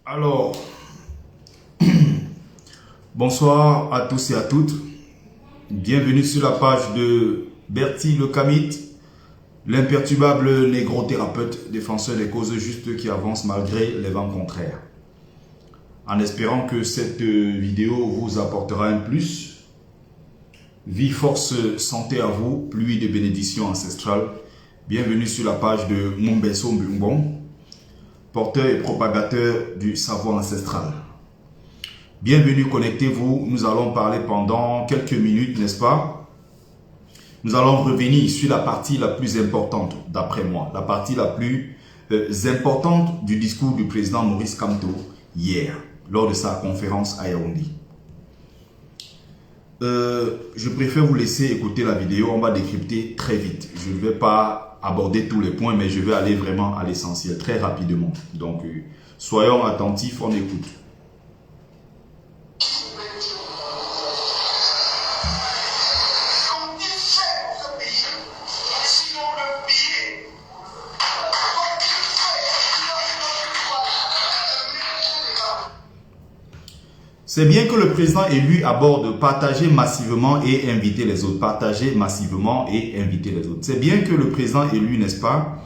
Alors, bonsoir à tous et à toutes. Bienvenue sur la page de Bertie le Kamite, l'imperturbable négro-thérapeute, défenseur des causes justes qui avance malgré les vents contraires. En espérant que cette vidéo vous apportera un plus. Vie, force, santé à vous, pluie de bénédictions ancestrales. Bienvenue sur la page de Mombeso Mbumbon, porteur et propagateur du savoir ancestral. Bienvenue, connectez-vous. Nous allons parler pendant quelques minutes, n'est-ce pas? Nous allons revenir sur la partie la plus importante, d'après moi, la partie la plus importante du discours du président Maurice Kamto hier, lors de sa conférence à Yaoundé. Je préfère vous laisser écouter la vidéo, on va décrypter très vite. Je ne vais pas aborder tous les points, mais je vais aller vraiment à l'essentiel, très rapidement. Donc, soyons attentifs, on écoute. C'est bien que le président élu aborde partager massivement et inviter les autres. Partager massivement et inviter les autres. C'est bien que le président élu, n'est-ce pas,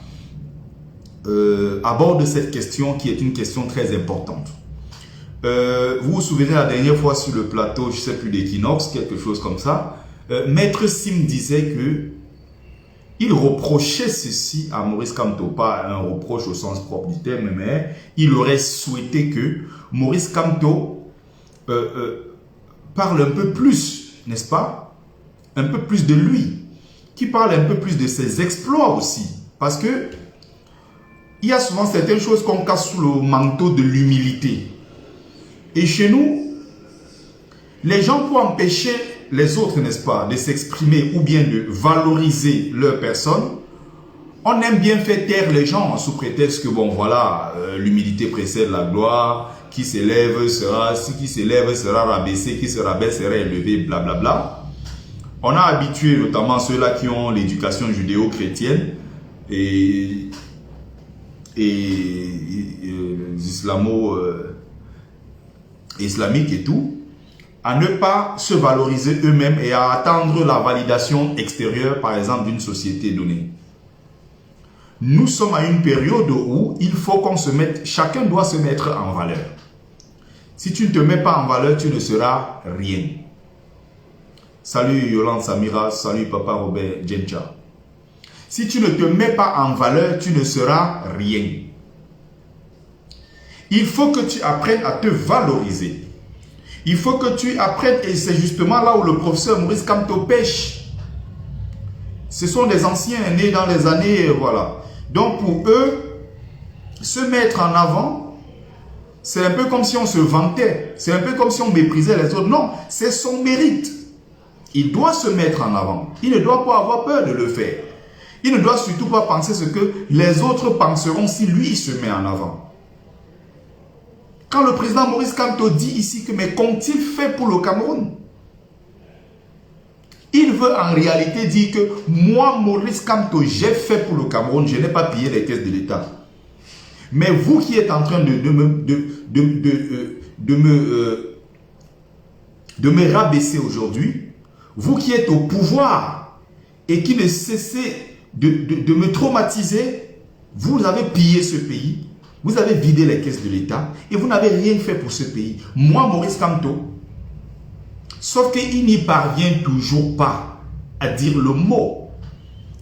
aborde cette question qui est une question très importante. Vous vous souvenez la dernière fois sur le plateau, je ne sais plus d'Equinox, quelque chose comme ça, Maître Sim disait que il reprochait ceci à Maurice Kamto, pas un reproche au sens propre du terme, mais il aurait souhaité que Maurice Kamto parle un peu plus, n'est-ce pas? Un peu plus de lui, qui parle un peu plus de ses exploits aussi. Parce que il y a souvent certaines choses qu'on casse sous le manteau de l'humilité. Et chez nous, les gens, pour empêcher les autres, n'est-ce pas, de s'exprimer ou bien de valoriser leur personne, on aime bien faire taire les gens sous prétexte que, bon, voilà, l'humilité précède la gloire. Qui s'élève sera rabaissé, qui se rabaisse sera élevé, blablabla. On a habitué notamment ceux-là qui ont l'éducation judéo-chrétienne et islamique et tout, à ne pas se valoriser eux-mêmes et à attendre la validation extérieure, par exemple, d'une société donnée. Nous sommes à une période où il faut qu'on se mette, chacun doit se mettre en valeur. Si tu ne te mets pas en valeur, tu ne seras rien. Salut Yolande Samira, salut Papa Robert Djencha. Si tu ne te mets pas en valeur, tu ne seras rien. Il faut que tu apprennes à te valoriser. Il faut que tu apprennes, et c'est justement là où le professeur Maurice Kamto pêche. Ce sont des anciens nés dans les années, voilà. Donc pour eux, se mettre en avant, c'est un peu comme si on se vantait. C'est un peu comme si on méprisait les autres. Non, c'est son mérite. Il doit se mettre en avant. Il ne doit pas avoir peur de le faire. Il ne doit surtout pas penser ce que les autres penseront si lui se met en avant. Quand le président Maurice Kamto dit ici que mais qu'ont-ils fait pour le Cameroun? Il veut en réalité dire que moi, Maurice Kamto, j'ai fait pour le Cameroun, je n'ai pas pillé les caisses de l'État. Mais vous qui êtes en train de me rabaisser aujourd'hui, vous qui êtes au pouvoir et qui ne cessez de me traumatiser, vous avez pillé ce pays, vous avez vidé les caisses de l'État et vous n'avez rien fait pour ce pays. Moi, Maurice Kamto, sauf qu'il n'y parvient toujours pas à dire le mot.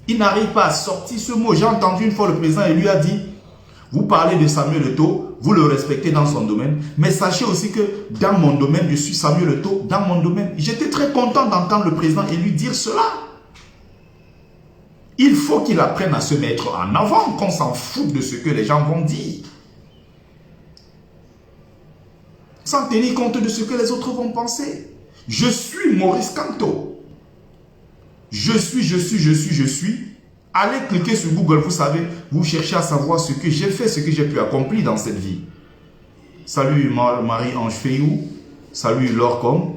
Il n'arrive pas à sortir ce mot. J'ai entendu une fois le président et lui a dit, vous parlez de Samuel Eto'o, vous le respectez dans son domaine, mais sachez aussi que dans mon domaine, je suis Samuel Eto'o, dans mon domaine. J'étais très content d'entendre le président et lui dire cela. Il faut qu'il apprenne à se mettre en avant, qu'on s'en foute de ce que les gens vont dire. Sans tenir compte de ce que les autres vont penser. Je suis Maurice Kamto. Je suis. Allez cliquer sur Google, vous savez, vous cherchez à savoir ce que j'ai fait, ce que j'ai pu accomplir dans cette vie. Salut Marie-Ange Feyou, salut Lorcom,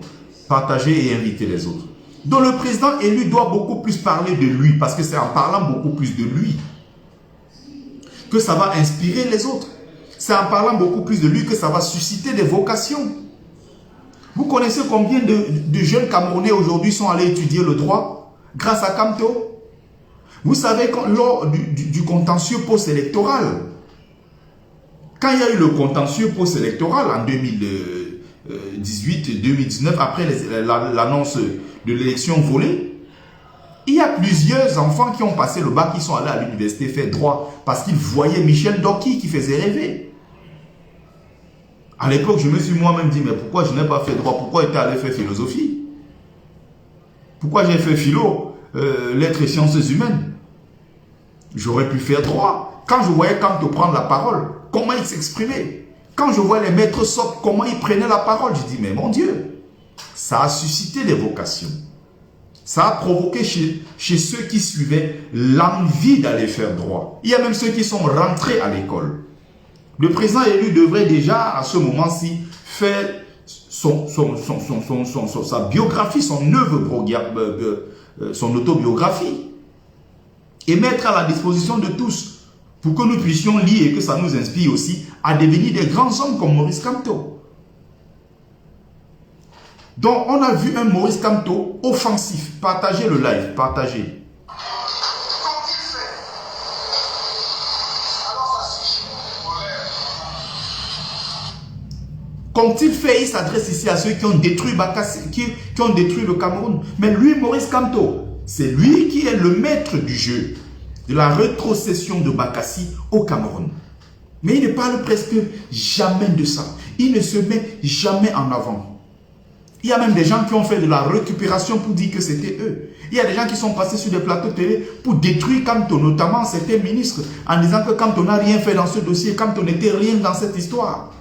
partagez et invitez les autres. Donc le président élu doit beaucoup plus parler de lui, parce que c'est en parlant beaucoup plus de lui que ça va inspirer les autres. C'est en parlant beaucoup plus de lui que ça va susciter des vocations. Vous connaissez combien de jeunes Camerounais aujourd'hui sont allés étudier le droit grâce à Kamto? Vous savez, lors du contentieux post-électoral, quand il y a eu le contentieux post-électoral en 2018-2019, après l'annonce de l'élection volée, il y a plusieurs enfants qui ont passé le bac, qui sont allés à l'université faire droit parce qu'ils voyaient Michel Doki qui faisait rêver. À l'époque, je me suis moi-même dit, mais pourquoi je n'ai pas fait droit? Pourquoi j'étais allé faire philosophie? Pourquoi j'ai fait philo, lettres et sciences humaines? J'aurais pu faire droit. Quand je voyais Kamto prendre la parole, comment il s'exprimait? Quand je voyais les maîtres Sop, comment ils prenaient la parole? Je dis, mais mon Dieu, ça a suscité des vocations. Ça a provoqué chez ceux qui suivaient l'envie d'aller faire droit. Il y a même ceux qui sont rentrés à l'école. Le président élu devrait déjà, à ce moment-ci, faire sa biographie, son autobiographie, et mettre à la disposition de tous, pour que nous puissions lire et que ça nous inspire aussi à devenir des grands hommes comme Maurice Kamto. Donc, on a vu un Maurice Kamto offensif. Partagez le live, partagez. Qu'ont-ils fait? Il s'adresse ici à ceux qui ont détruit Bakassi, qui ont détruit le Cameroun. Mais lui, Maurice Kamto, c'est lui qui est le maître du jeu de la rétrocession de Bakassi au Cameroun. Mais il ne parle presque jamais de ça. Il ne se met jamais en avant. Il y a même des gens qui ont fait de la récupération pour dire que c'était eux. Il y a des gens qui sont passés sur des plateaux télé pour détruire Kamto, notamment certains ministres, en disant que Kamto n'a rien fait dans ce dossier, Kamto n'était rien dans cette histoire.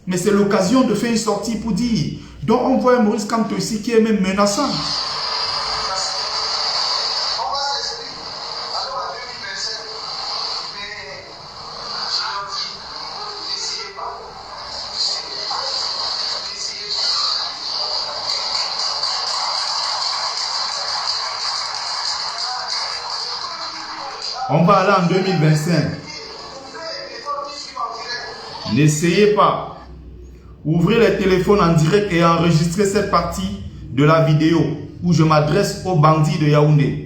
Mais c'est l'occasion de faire une sortie pour dire. Donc on voit un Maurice Kamto ici qui est même menaçant. On va aller en 2025. N'essayez pas. Ouvrez les téléphones en direct et enregistrez cette partie de la vidéo où je m'adresse aux bandits de Yaoundé.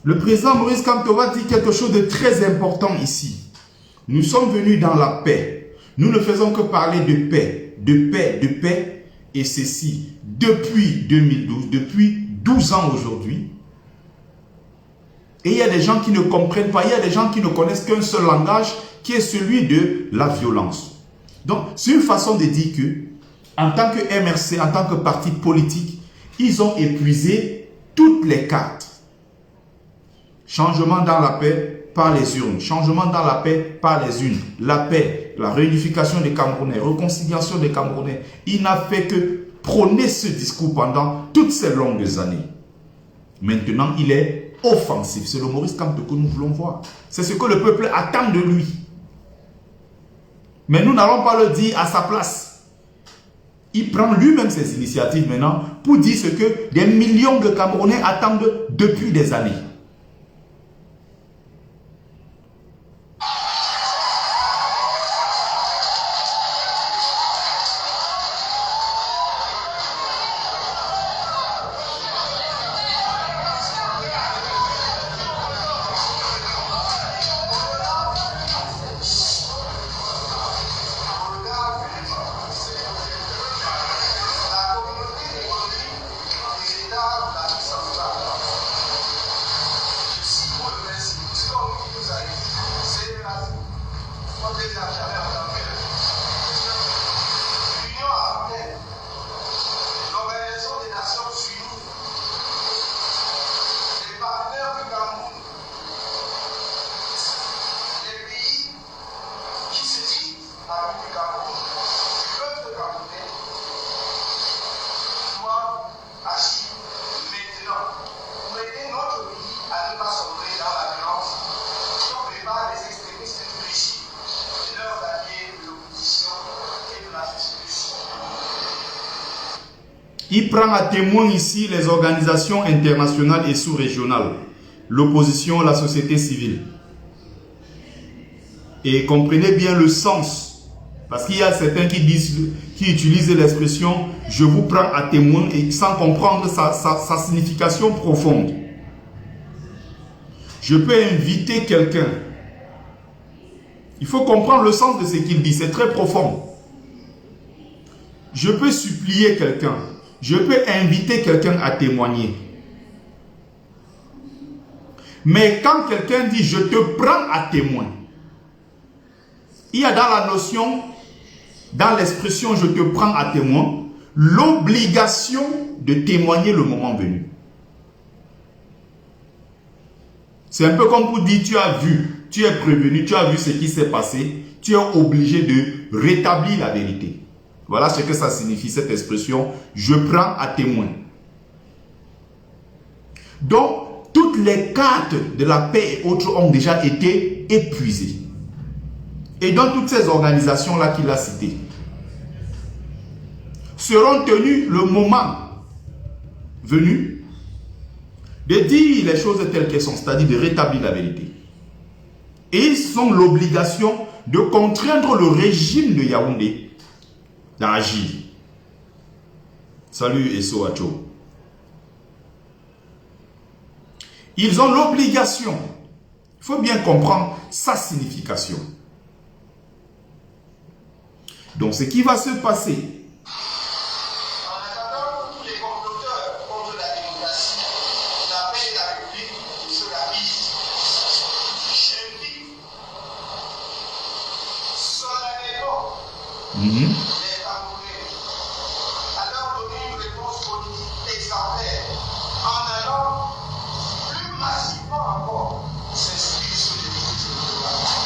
Le président Maurice Kamto va dire quelque chose de très important ici. Nous sommes venus dans la paix. Nous ne faisons que parler de paix, de paix, de paix. Et ceci, depuis 2012, depuis 12 ans aujourd'hui. Et il y a des gens qui ne comprennent pas, il y a des gens qui ne connaissent qu'un seul langage, qui est celui de la violence. Donc, c'est une façon de dire que, en tant que MRC, en tant que parti politique, ils ont épuisé toutes les cartes. Changement dans la paix par les urnes. Changement dans la paix par les urnes. La paix, la réunification des Camerounais, réconciliation des Camerounais. Il n'a fait que prôner ce discours pendant toutes ces longues années. Maintenant, il est offensif. C'est le Maurice Kamto que nous voulons voir. C'est ce que le peuple attend de lui. Mais nous n'allons pas le dire à sa place. Il prend lui-même ses initiatives maintenant pour dire ce que des millions de Camerounais attendent depuis des années. Il prend à témoin ici les organisations internationales et sous-régionales, l'opposition, la société civile. Et comprenez bien le sens, parce qu'il y a certains qui utilisent l'expression « je vous prends à témoin » et sans comprendre sa signification profonde. Je peux inviter quelqu'un. Il faut comprendre le sens de ce qu'il dit, c'est très profond. Je peux supplier quelqu'un. Je peux inviter quelqu'un à témoigner. Mais quand quelqu'un dit « je te prends à témoin », il y a dans la notion, dans l'expression « je te prends à témoin », l'obligation de témoigner le moment venu. C'est un peu comme pour dire « tu as vu, tu es prévenu, tu as vu ce qui s'est passé, tu es obligé de rétablir la vérité ». Voilà ce que ça signifie, cette expression « je prends à témoin ». Donc, toutes les cartes de la paix et autres ont déjà été épuisées. Et dans toutes ces organisations-là qu'il a citées, seront tenues le moment venu de dire les choses telles qu'elles sont, c'est-à-dire de rétablir la vérité. Et ils ont l'obligation de contraindre le régime de Yaoundé d'agir. Salut Esso Acho. Ils ont l'obligation. Il faut bien comprendre sa signification. Donc ce qui va se passer. En attendant tous les comploteurs contre la démocratie, la paix et la République se réalisent. J'invite solennellement les Camerounais à leur donner une réponse politique exemplaire en allant plus massivement encore s'inscrire sur les listes électorales.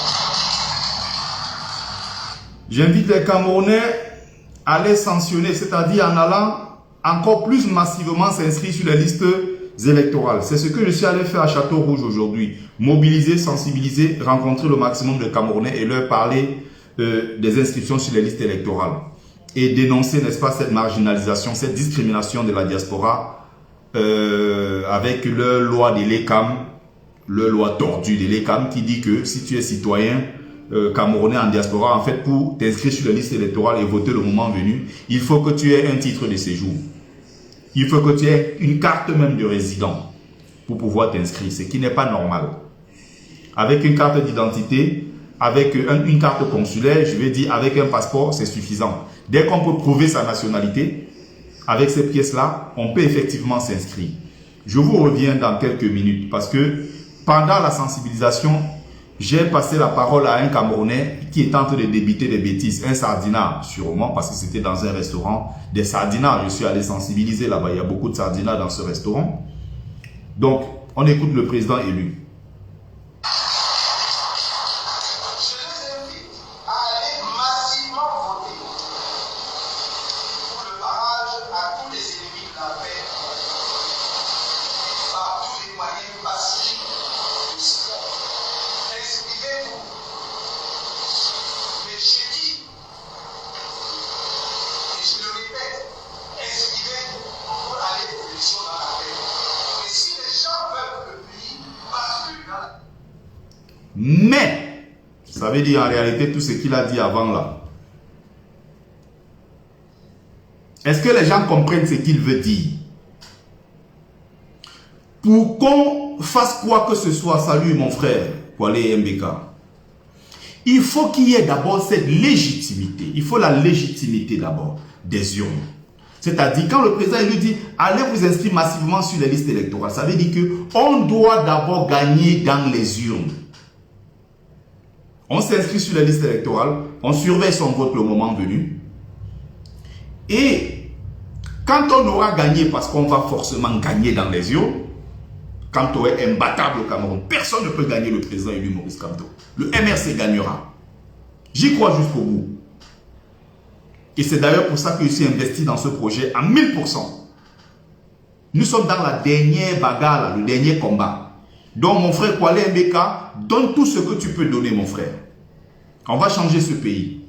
J'invite les Camerounais à les sanctionner, c'est-à-dire en allant encore plus massivement s'inscrire sur les listes électorales. C'est ce que je suis allé faire à Château-Rouge aujourd'hui. Mobiliser, sensibiliser, rencontrer le maximum de Camerounais et leur parler des inscriptions sur les listes électorales. Et dénoncer, n'est-ce pas, cette marginalisation, cette discrimination de la diaspora avec leur loi de l'ECAM, leur loi tordue de l'ECAM qui dit que si tu es citoyen camerounais en diaspora, en fait, pour t'inscrire sur la liste électorale et voter le moment venu, il faut que tu aies un titre de séjour. Il faut que tu aies une carte même de résident pour pouvoir t'inscrire, ce qui n'est pas normal. Avec une carte d'identité, avec une carte consulaire, je vais dire avec un passeport, c'est suffisant. Dès qu'on peut prouver sa nationalité, avec ces pièces-là, on peut effectivement s'inscrire. Je vous reviens dans quelques minutes parce que pendant la sensibilisation, j'ai passé la parole à un Camerounais qui est en train de débiter des bêtises, un sardinard sûrement, parce que c'était dans un restaurant, des sardinards. Je suis allé sensibiliser là-bas, il y a beaucoup de sardinards dans ce restaurant. Donc, on écoute le président élu. Je les invite à aller massivement voter pour le barrage à tous les ennemis de la paix par tous les moyens pacifiques de cela. Inscrivez-vous. Mais j'ai dit, et je le répète, inscrivez-vous pour aller aux élections dans la paix. Et si les gens veulent que le pays bascule dans la Mais, ça veut dire en réalité tout ce qu'il a dit avant là. Est-ce que les gens comprennent ce qu'il veut dire? Pour qu'on fasse quoi que ce soit, salut mon frère, Kwale MBK, il faut qu'il y ait d'abord cette légitimité. Il faut la légitimité d'abord des urnes. C'est-à-dire, quand le président lui dit « Allez vous inscrire massivement sur les listes électorales », ça veut dire qu'on doit d'abord gagner dans les urnes. On s'inscrit sur les listes électorales, on surveille son vote le moment venu. Et quand on aura gagné, parce qu'on va forcément gagner dans les urnes, quand on est imbattable au Cameroun, personne ne peut gagner le président élu Maurice Kamto. Le MRC gagnera. J'y crois jusqu'au bout. Et c'est d'ailleurs pour ça que je suis investi dans ce projet à 1000%. Nous sommes dans la dernière bagarre, le dernier combat. Donc mon frère Kwale MBK, donne tout ce que tu peux donner mon frère. On va changer ce pays.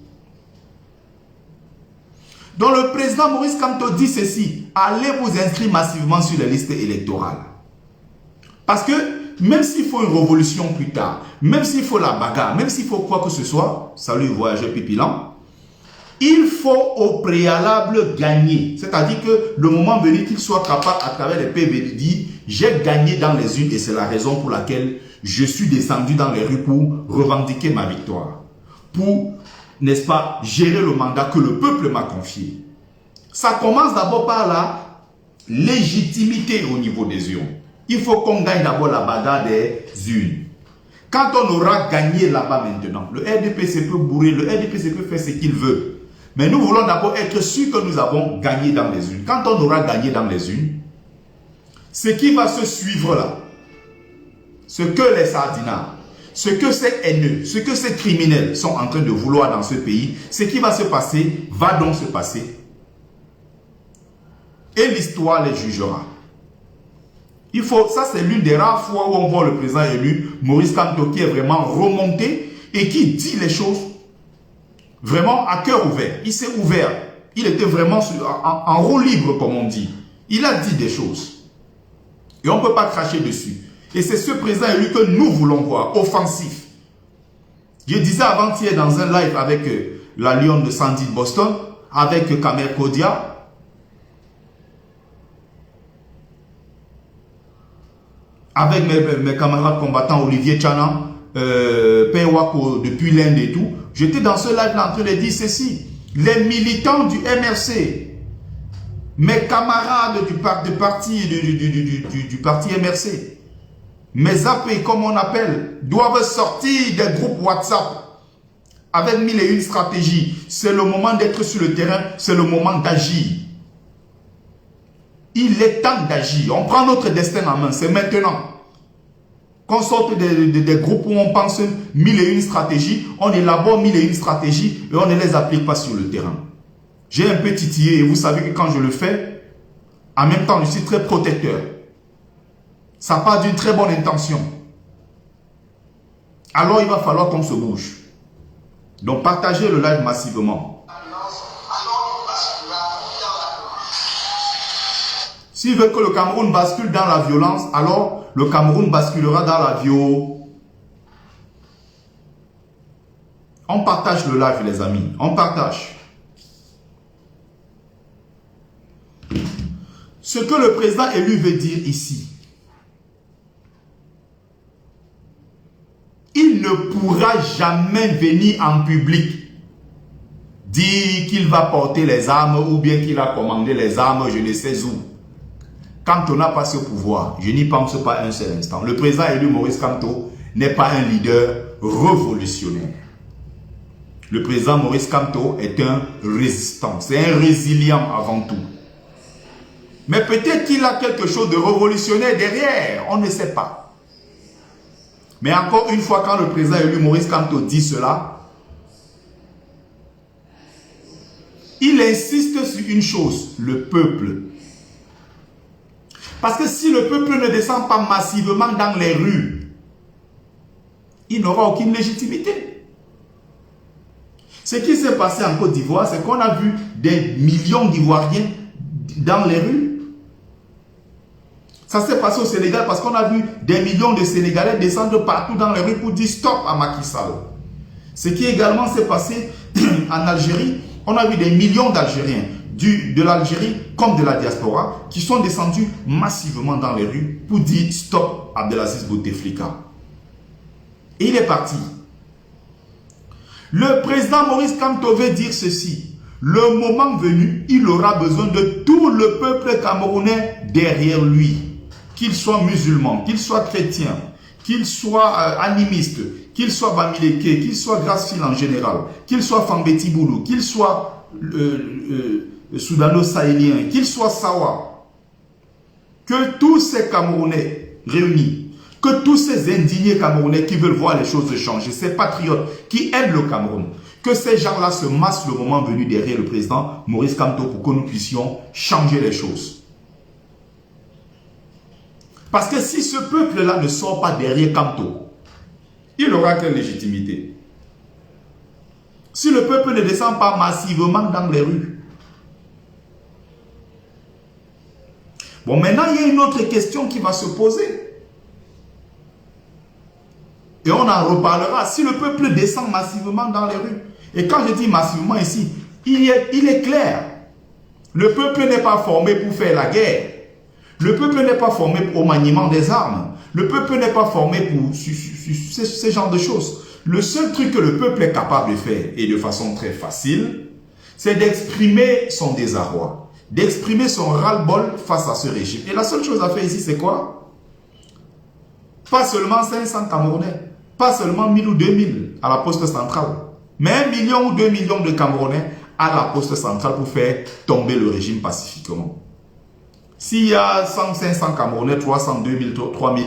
Donc le président Maurice Kamto dit ceci, allez vous inscrire massivement sur les listes électorales. Parce que même s'il faut une révolution plus tard, même s'il faut la bagarre, même s'il faut quoi que ce soit, salut voyageur pipilant, il faut au préalable gagner. C'est-à-dire que le moment venu qu'il soit capable à travers les PV de dire j'ai gagné dans les urnes et c'est la raison pour laquelle je suis descendu dans les rues pour revendiquer ma victoire. Pour, n'est-ce pas, gérer le mandat que le peuple m'a confié. Ça commence d'abord par la légitimité au niveau des urnes. Il faut qu'on gagne d'abord la bagarre des urnes. Quand on aura gagné là-bas maintenant, le RDPC peut bourrer, le RDPC peut faire ce qu'il veut. Mais nous voulons d'abord être sûrs que nous avons gagné dans les urnes. Quand on aura gagné dans les urnes, ce qui va se suivre là, ce que les sardinards, ce que ces haineux, ce que ces criminels sont en train de vouloir dans ce pays, ce qui va se passer, va donc se passer. Et l'histoire les jugera. Il faut, ça c'est l'une des rares fois où on voit le président élu, Maurice Kamto, qui est vraiment remonté et qui dit les choses vraiment à cœur ouvert. Il s'est ouvert. Il était vraiment en roue libre, comme on dit. Il a dit des choses. Et on ne peut pas cracher dessus. Et c'est ce président élu que nous voulons voir, offensif. Je disais avant-hier dans un live avec la Lionne de Sandy de Boston, avec Kamer Kodia, avec mes camarades combattants Olivier Tchana, Wako depuis l'Inde et tout, j'étais dans ce live là en train de dire ceci. Les militants du MRC, mes camarades du parti MRC, mes AP comme on appelle, doivent sortir des groupes WhatsApp avec 1001 stratégies. C'est le moment d'être sur le terrain, c'est le moment d'agir. Il est temps d'agir. On prend notre destin en main, c'est maintenant. Qu'on sorte des groupes où on pense 1001 stratégies, on élabore 1001 stratégies et on ne les applique pas sur le terrain. J'ai un peu titillé et vous savez que quand je le fais, en même temps je suis très protecteur. Ça part d'une très bonne intention. Alors il va falloir qu'on se bouge. Donc partagez le live massivement. S'il veut que le Cameroun bascule dans la violence, alors le Cameroun basculera dans la violence. On partage le live, les amis. On partage. Ce que le président élu veut dire ici, il ne pourra jamais venir en public dire qu'il va porter les armes ou bien qu'il a commandé les armes, je ne sais où. Quand on n'a pas ce pouvoir, je n'y pense pas un seul instant. Le président élu Maurice Kamto n'est pas un leader révolutionnaire. Le président Maurice Kamto est un résistant, c'est un résilient avant tout. Mais peut-être qu'il a quelque chose de révolutionnaire derrière, on ne sait pas. Mais encore une fois, quand le président élu Maurice Kamto dit cela, il insiste sur une chose, le peuple. Parce que si le peuple ne descend pas massivement dans les rues, il n'aura aucune légitimité. Ce qui s'est passé en Côte d'Ivoire, c'est qu'on a vu des millions d'Ivoiriens dans les rues. Ça s'est passé au Sénégal parce qu'on a vu des millions de Sénégalais descendre partout dans les rues pour dire stop à Macky Sall. Ce qui également s'est passé en Algérie, on a vu des millions d'Algériens de l'Algérie comme de la diaspora qui sont descendus massivement dans les rues pour dire stop à Abdelaziz Bouteflika. Et il est parti. Le président Maurice Kamto veut dire ceci. Le moment venu, il aura besoin de tout le peuple camerounais derrière lui. Qu'il soit musulman, qu'il soit chrétien, qu'il soit animiste, qu'il soit Bamileke, qu'il soit Gracefil en général, qu'il soit Fambeti Boulou, qu'il soit soudano-sahélien, qu'il soit Sawa. Que tous ces Camerounais réunis, que tous ces indignés Camerounais qui veulent voir les choses changer, ces patriotes qui aiment le Cameroun, que ces gens-là se massent le moment venu derrière le président Maurice Kamto pour que nous puissions changer les choses. Parce que si ce peuple-là ne sort pas derrière Kamto, il aura quelle légitimité? Si le peuple ne descend pas massivement dans les rues, Bon, maintenant, il y a une autre question qui va se poser. Et on en reparlera. Si le peuple descend massivement dans les rues, et quand je dis massivement ici, il est clair. Le peuple n'est pas formé pour faire la guerre. Le peuple n'est pas formé au maniement des armes. Le peuple n'est pas formé pour ce genre de choses. Le seul truc que le peuple est capable de faire, et de façon très facile, c'est d'exprimer son désarroi, d'exprimer son ras-le-bol face à ce régime. Et la seule chose à faire ici, c'est quoi? Pas seulement 500 Camerounais, pas seulement 1000 ou 2000 à la poste centrale, mais 1 million ou 2 millions de Camerounais à la poste centrale pour faire tomber le régime pacifiquement. S'il y a 100, 500 Camerounais, 300, 2000, 3000,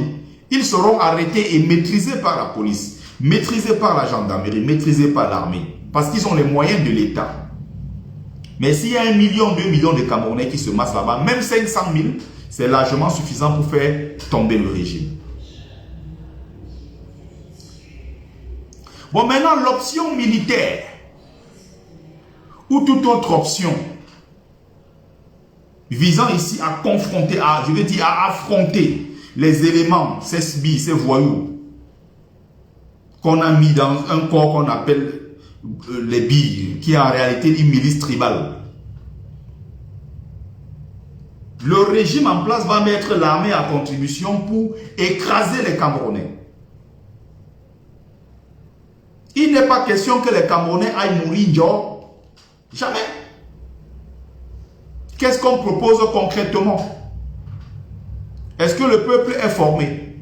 ils seront arrêtés et maîtrisés par la police, maîtrisés par la gendarmerie, maîtrisés par l'armée, parce qu'ils ont les moyens de l'État. Mais s'il y a 1 million, 2 millions de Camerounais qui se massent là-bas, même 500 000, c'est largement suffisant pour faire tomber le régime. Bon, maintenant, l'option militaire, ou toute autre option, visant ici à confronter, à affronter les éléments, ces sbires, ces voyous, qu'on a mis dans un corps qu'on appelle les billes, qui est en réalité une milice tribale. Le régime en place va mettre l'armée à contribution pour écraser les Camerounais. Il n'est pas question que les Camerounais aillent mourir, Joe. Jamais. Qu'est-ce qu'on propose concrètement? Est-ce que le peuple est formé?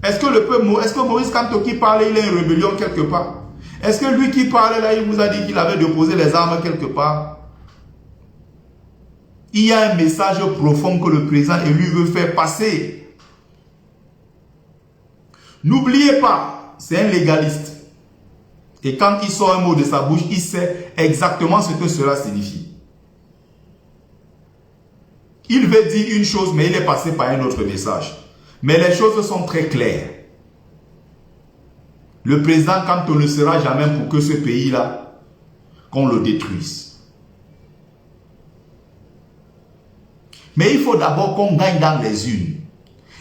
Est-ce que Maurice Kamto qui parle, il a une rébellion quelque part? Est-ce que lui qui parle là, il vous a dit qu'il avait déposé les armes quelque part? Il y a un message profond que le président élu veut faire passer. N'oubliez pas, c'est un légaliste. Et quand il sort un mot de sa bouche, il sait exactement ce que cela signifie. Il veut dire une chose, mais il est passé par un autre message. Mais les choses sont très claires. Le président Kamto ne sera jamais pour que ce pays-là, qu'on le détruise. Mais il faut d'abord qu'on gagne dans les urnes.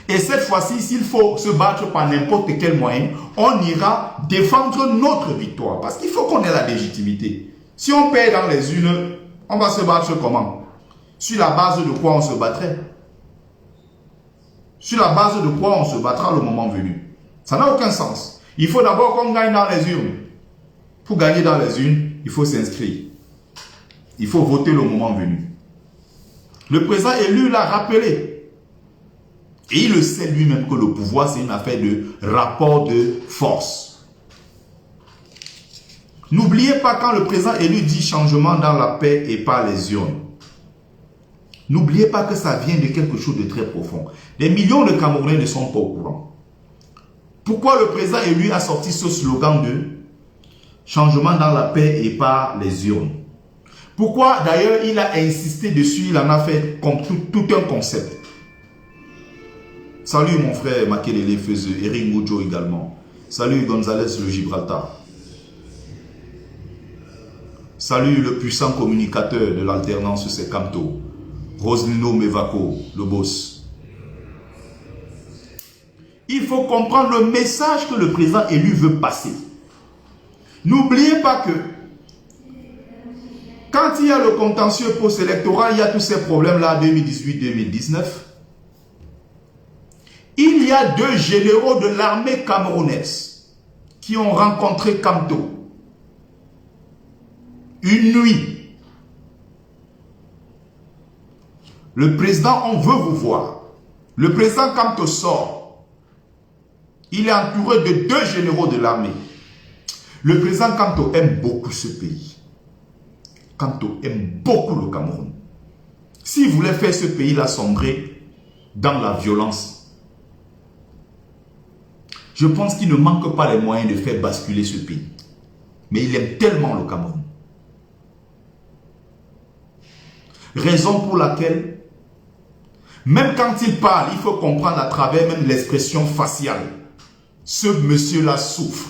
Et cette fois-ci, s'il faut se battre par n'importe quel moyen, on ira défendre notre victoire. Parce qu'il faut qu'on ait la légitimité. Si on perd dans les urnes, on va se battre comment? Sur la base de quoi on se battrait? Sur la base de quoi on se battra le moment venu? Ça n'a aucun sens. Il faut d'abord qu'on gagne dans les urnes. Pour gagner dans les urnes, il faut s'inscrire. Il faut voter le moment venu. Le président élu l'a rappelé. Et il le sait lui-même que le pouvoir, c'est une affaire de rapport de force. N'oubliez pas quand le président élu dit changement dans la paix et pas les urnes. N'oubliez pas que ça vient de quelque chose de très profond. Des millions de Camerounais ne sont pas au courant. Pourquoi le président élu a sorti ce slogan de changement dans la paix et pas les urnes? Pourquoi d'ailleurs il a insisté dessus, il en a fait comme tout un concept. Salut mon frère Makelele Feuzeux, Eric Moudjo également. Salut Gonzalez le Gibraltar. Salut le puissant communicateur de l'alternance, c'est Kamto. Roselino Mevako, le boss. Il faut comprendre le message que le président élu veut passer. N'oubliez pas que quand il y a le contentieux post-électoral, il y a tous ces problèmes-là 2018-2019. Il y a 2 généraux de l'armée camerounaise qui ont rencontré Kamto une nuit. Le président, on veut vous voir. Le président Kamto sort. Il est entouré de 2 généraux de l'armée. Le président Kamto aime beaucoup ce pays. Kamto aime beaucoup le Cameroun. S'il voulait faire ce pays-là sombrer dans la violence, je pense qu'il ne manque pas les moyens de faire basculer ce pays. Mais il aime tellement le Cameroun. Raison pour laquelle, même quand il parle, il faut comprendre à travers même l'expression faciale. Ce monsieur-là souffre.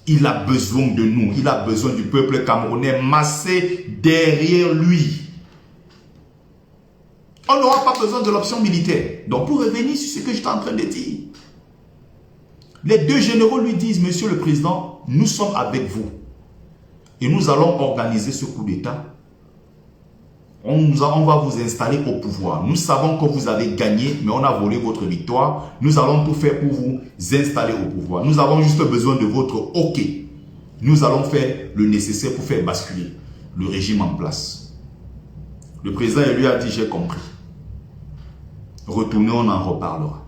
Il a besoin de nous. Il a besoin du peuple camerounais massé derrière lui. On n'aura pas besoin de l'option militaire. Donc pour revenir sur ce que j'étais en train de dire, les deux généraux lui disent, Monsieur le Président, nous sommes avec vous. Et nous allons organiser ce coup d'État. On va vous installer au pouvoir. Nous savons que vous avez gagné, mais on a volé votre victoire. Nous allons tout faire pour vous installer au pouvoir. Nous avons juste besoin de votre OK. Nous allons faire le nécessaire pour faire basculer le régime en place. Le président lui a dit, j'ai compris. Retournez, on en reparlera.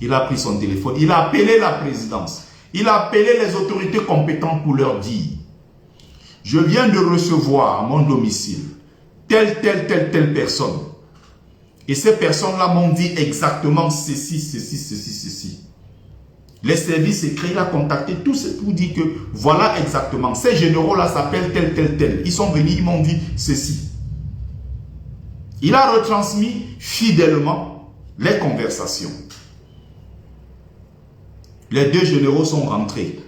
Il a pris son téléphone, il a appelé la présidence. Il a appelé les autorités compétentes pour leur dire, je viens de recevoir à mon domicile telle personne. Et ces personnes-là m'ont dit exactement ceci. Les services secrets, il a contacté tous ceux pour dire que voilà exactement. Ces généraux-là s'appellent tel. Ils sont venus, ils m'ont dit ceci. Il a retransmis fidèlement les conversations. Les deux généraux sont rentrés.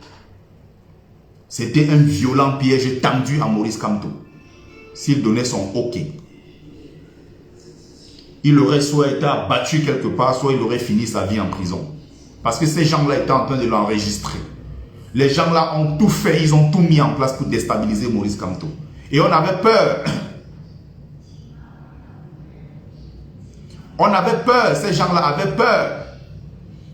C'était un violent piège tendu à Maurice Kamto. S'il donnait son OK, il aurait soit été abattu quelque part, soit il aurait fini sa vie en prison. Parce que ces gens-là étaient en train de l'enregistrer. Les gens-là ont tout fait, ils ont tout mis en place pour déstabiliser Maurice Kamto. Et on avait peur. On avait peur, ces gens-là avaient peur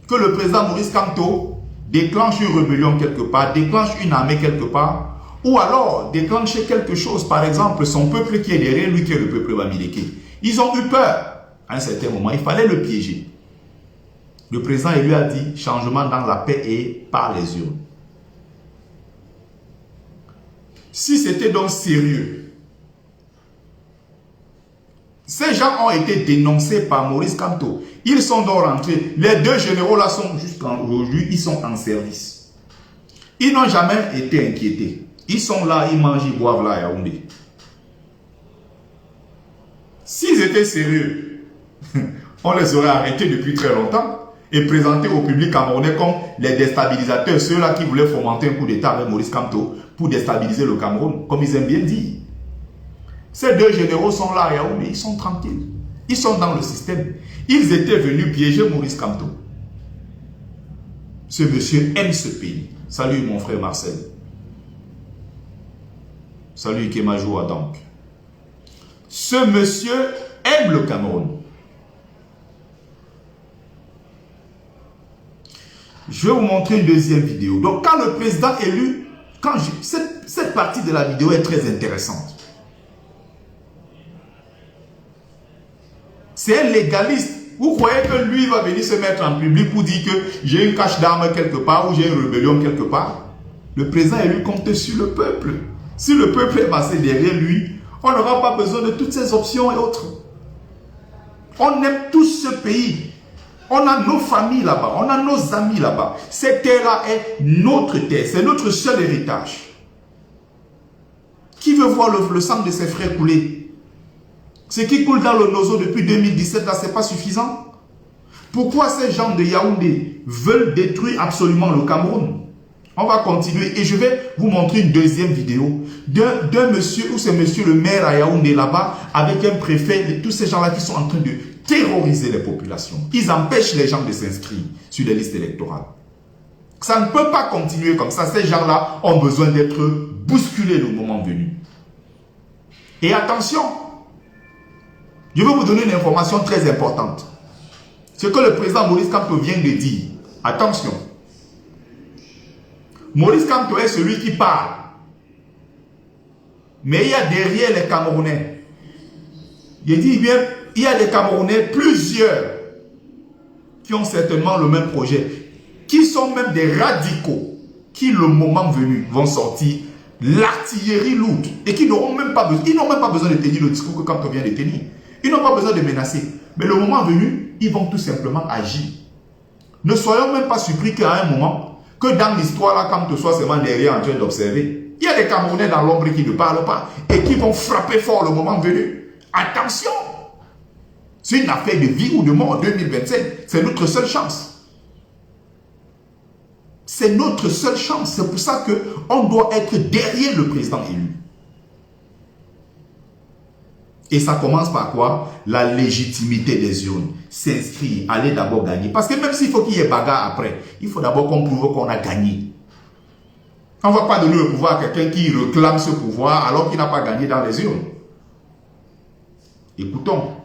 que le président Maurice Kamto déclenche une rébellion quelque part, déclenche une armée quelque part, ou alors déclencher quelque chose, par exemple son peuple qui est derrière lui, qui est le peuple bamileke. Ils ont eu peur. À un certain moment, il fallait le piéger. Le président lui a dit, changement dans la paix et par les urnes. Si c'était donc sérieux, ces gens ont été dénoncés par Maurice Kamto. Ils sont donc rentrés. Les deux généraux là sont jusqu'à aujourd'hui, ils sont en service. Ils n'ont jamais été inquiétés. Ils sont là, ils mangent, ils boivent là à Yaoundé. S'ils étaient sérieux, on les aurait arrêtés depuis très longtemps et présentés au public camerounais comme les déstabilisateurs, ceux-là qui voulaient fomenter un coup d'État avec Maurice Kamto pour déstabiliser le Cameroun, comme ils aiment bien dire. Ces deux généraux sont là à Yaoundé, ils sont tranquilles. Ils sont dans le système. Ils étaient venus piéger Maurice Kamto. Ce monsieur aime ce pays. Salut mon frère Marcel. Salut Kemajoua donc. Ce monsieur aime le Cameroun. Je vais vous montrer une deuxième vidéo. Donc quand le président élu, cette partie de la vidéo est très intéressante. C'est un légaliste. Vous croyez que lui va venir se mettre en public pour dire que j'ai une cache d'armes quelque part ou j'ai une rébellion quelque part? Le président élu compte sur le peuple. Si le peuple est massé derrière lui, on n'aura pas besoin de toutes ces options et autres. On aime tous ce pays. On a nos familles là-bas, on a nos amis là-bas. Cette terre-là est notre terre, c'est notre seul héritage. Qui veut voir le sang de ses frères couler? Ce qui coule dans le Nozo depuis 2017, là, ce n'est pas suffisant. Pourquoi ces gens de Yaoundé veulent détruire absolument le Cameroun? On va continuer et je vais vous montrer une deuxième vidéo d'un monsieur, ou c'est monsieur le maire à Yaoundé là-bas, avec un préfet, et tous ces gens-là qui sont en train de terroriser les populations. Ils empêchent les gens de s'inscrire sur les listes électorales. Ça ne peut pas continuer comme ça. Ces gens-là ont besoin d'être bousculés le moment venu. Et attention, je vais vous donner une information très importante. Ce que le président Maurice Kamto vient de dire. Attention. Maurice Kamto est celui qui parle. Mais il y a derrière les Camerounais. Je dis bien, il y a des Camerounais, plusieurs, qui ont certainement le même projet, qui sont même des radicaux, qui le moment venu vont sortir l'artillerie lourde et qui n'auront même pas besoin, ils n'ont même pas besoin de tenir le discours que Kamto vient de tenir. Ils n'ont pas besoin de menacer. Mais le moment venu, ils vont tout simplement agir. Ne soyons même pas surpris qu'à un moment, que dans l'histoire là, Kamto soit seulement derrière en train d'observer. Il y a des Camerounais dans l'ombre qui ne parlent pas et qui vont frapper fort le moment venu. Attention! C'est une affaire de vie ou de mort en 2025. C'est notre seule chance. C'est notre seule chance. C'est pour ça qu'on doit être derrière le président élu. Et ça commence par quoi? La légitimité des urnes. S'inscrire, aller d'abord gagner. Parce que même s'il faut qu'il y ait bagarre après, il faut d'abord qu'on prouve qu'on a gagné. On ne va pas donner le pouvoir à quelqu'un qui réclame ce pouvoir alors qu'il n'a pas gagné dans les urnes. Écoutons.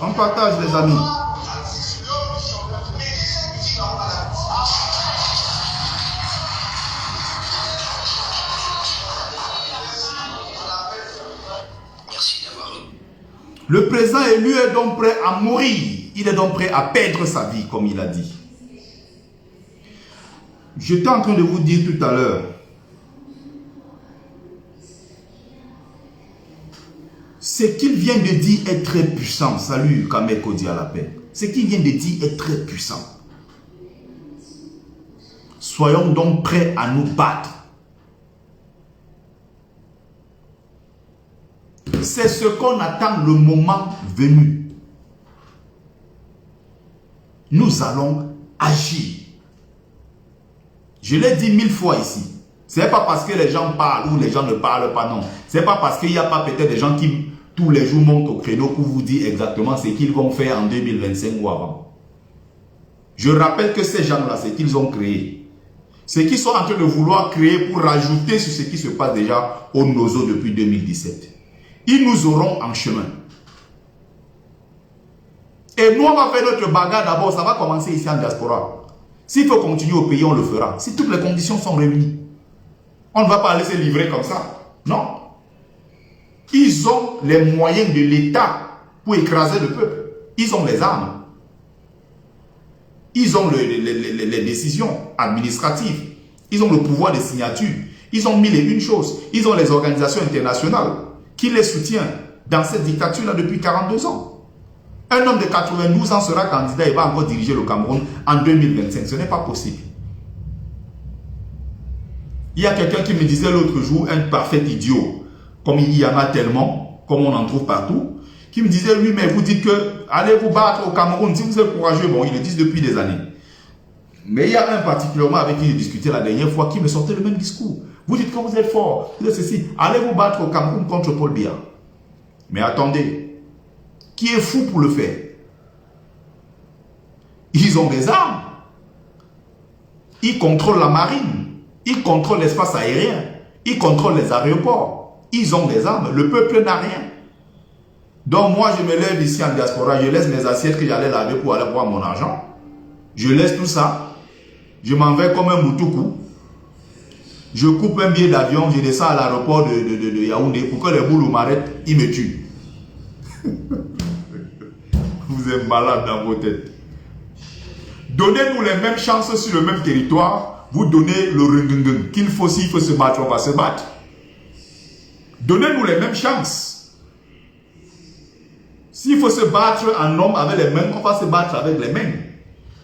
On partage les amis. Le président élu est donc prêt à mourir. Il est donc prêt à perdre sa vie, comme il a dit. J'étais en train de vous dire tout à l'heure. Ce qu'il vient de dire est très puissant. Salut Kameko dit à la paix. Ce qu'il vient de dire est très puissant. Soyons donc prêts à nous battre. C'est ce qu'on attend le moment venu. Nous allons agir. Je l'ai dit 1000 fois ici. Ce n'est pas parce que les gens parlent ou les gens ne parlent pas, non. Ce n'est pas parce qu'il n'y a pas peut-être des gens qui tous les jours montent au créneau pour vous dire exactement ce qu'ils vont faire en 2025 ou avant. Je rappelle que ces gens-là, c'est qu'ils ont créé. Ce qu'ils sont en train de vouloir créer pour rajouter sur ce qui se passe déjà au Nozo depuis 2017. Ils nous auront en chemin. Et nous, on va faire notre bagarre d'abord. Ça va commencer ici en diaspora. S'il faut continuer au pays, on le fera. Si toutes les conditions sont réunies. On ne va pas laisser livrer comme ça. Non. Ils ont les moyens de l'État pour écraser le peuple. Ils ont les armes. Ils ont les décisions administratives. Ils ont le pouvoir de signature. Ils ont 1001 choses. Ils ont les organisations internationales qui les soutiennent dans cette dictature-là depuis 42 ans. Un homme de 92 ans sera candidat et va encore diriger le Cameroun en 2025. Ce n'est pas possible. Il y a quelqu'un qui me disait l'autre jour, un parfait idiot, comme il y en a tellement, comme on en trouve partout, qui me disait, oui, mais vous dites que allez vous battre au Cameroun, si vous êtes courageux. Bon, ils le disent depuis des années. Mais il y a un particulièrement avec qui j'ai discuté la dernière fois qui me sortait le même discours. Vous dites que vous êtes fort, vous êtes ceci, allez vous battre au Cameroun contre Paul Biya. Mais attendez, qui est fou pour le faire? Ils ont des armes. Ils contrôlent la marine. Ils contrôlent l'espace aérien. Ils contrôlent les aéroports. Ils ont des armes. Le peuple n'a rien. Donc moi, je me lève ici en diaspora. Je laisse mes assiettes que j'allais laver pour aller voir mon argent. Je laisse tout ça. Je m'en vais comme un moutoukou. Je coupe un billet d'avion. Je descends à l'aéroport de Yaoundé pour que les boules m'arrêtent. Ils me tuent. Vous êtes malade dans vos têtes. Donnez-nous les mêmes chances sur le même territoire. Vous donnez le rengungun. Qu'il faut, s'il faut se battre, on va se battre. Donnez-nous les mêmes chances. S'il faut se battre en homme avec les mains, on va se battre avec les mains.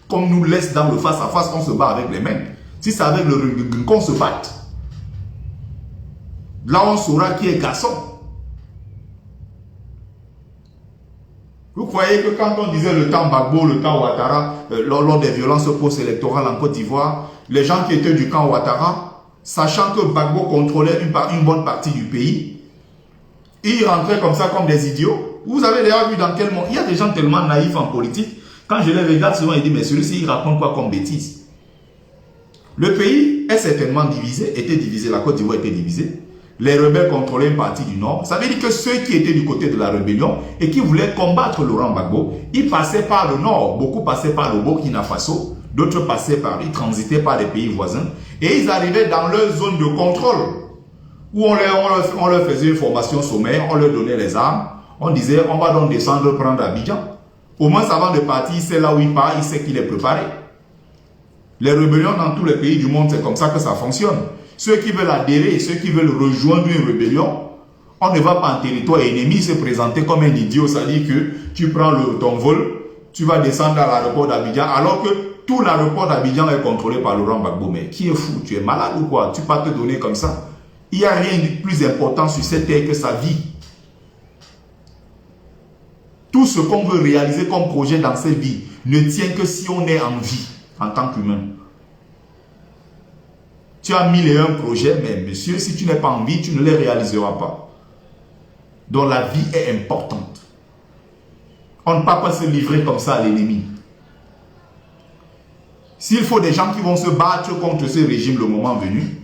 Comme nous laisse dans le face-à-face, on se bat avec les mains. Si c'est avec le rengungun qu'on se batte. Là, on saura qui est garçon. Vous croyez que quand on disait le temps Gbagbo, le temps Ouattara, lors des violences post-électorales en Côte d'Ivoire, les gens qui étaient du camp Ouattara, sachant que Gbagbo contrôlait une bonne partie du pays, ils rentraient comme ça comme des idiots. Vous avez déjà vu dans quel monde. Il y a des gens tellement naïfs en politique. Quand je les regarde souvent, ils disent, mais celui-ci, il raconte quoi comme bêtise? Le pays est certainement divisé, était divisé, la Côte d'Ivoire était divisée. Les rebelles contrôlaient une partie du Nord. Ça veut dire que ceux qui étaient du côté de la rébellion et qui voulaient combattre Laurent Gbagbo, ils passaient par le Nord. Beaucoup passaient par le Burkina Faso, d'autres ils transitaient par les pays voisins et ils arrivaient dans leur zone de contrôle où on leur faisait une formation sommaire, on leur donnait les armes, on disait on va donc descendre prendre Abidjan. Au moins avant de partir, c'est là où il part, il sait qu'il est préparé. Les rébellions dans tous les pays du monde, c'est comme ça que ça fonctionne. Ceux qui veulent adhérer, ceux qui veulent rejoindre une rébellion, on ne va pas en territoire ennemi se présenter comme un idiot. Ça dit que tu prends ton vol, tu vas descendre à l'aéroport d'Abidjan, alors que tout l'aéroport d'Abidjan est contrôlé par Laurent Gbagbo. Mais qui est fou? Tu es malade ou quoi? Tu peux te donner comme ça? Il n'y a rien de plus important sur cette terre que sa vie. Tout ce qu'on veut réaliser comme projet dans cette vie ne tient que si on est en vie en tant qu'humain. Tu as 1001 projets, mais monsieur, si tu n'es pas en vie, tu ne les réaliseras pas. Donc la vie est importante. On ne peut pas se livrer comme ça à l'ennemi. S'il faut des gens qui vont se battre contre ce régime le moment venu,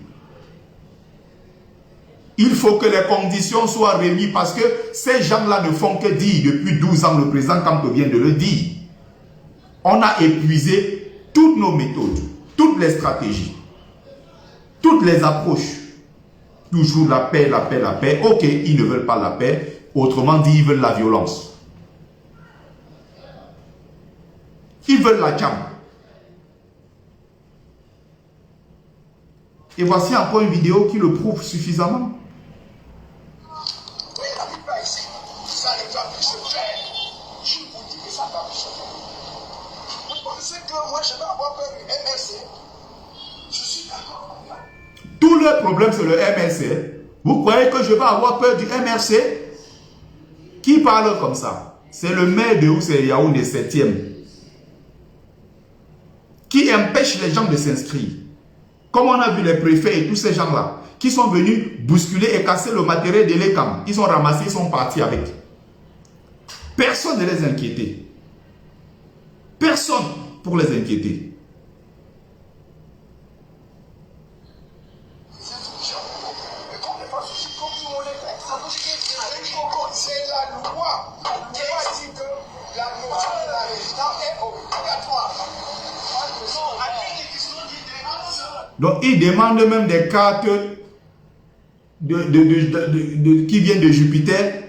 il faut que les conditions soient réunies parce que ces gens-là ne font que dire. Depuis 12 ans, le président Kamto vient de le dire. On a épuisé toutes nos méthodes, toutes les stratégies, toutes les approches. Toujours la paix, la paix, la paix. Ok, ils ne veulent pas la paix. Autrement dit, ils veulent la violence. Ils veulent la jam. Et voici encore une vidéo qui le prouve suffisamment. Oui, la plupart ici, ça ne va plus se faire. Je vous dis que ça ne va plus se faire. Vous pensez que moi je vais avoir peur du MRC? Je suis d'accord. Tout le problème c'est le MRC. Vous croyez que je vais avoir peur du MRC? Qui parle comme ça? C'est le maire de où c'est Yaoundé 7e. Qui empêche les gens de s'inscrire. Comme on a vu les préfets et tous ces gens-là, qui sont venus bousculer et casser le matériel de l'ECAM. Ils ont ramassé, ils sont partis avec. Personne ne les inquiétait. Personne pour les inquiéter. C'est la loi. La loi dit que la motion de la résidence est obligatoire. Donc, ils demandent même des cartes qui viennent de Jupiter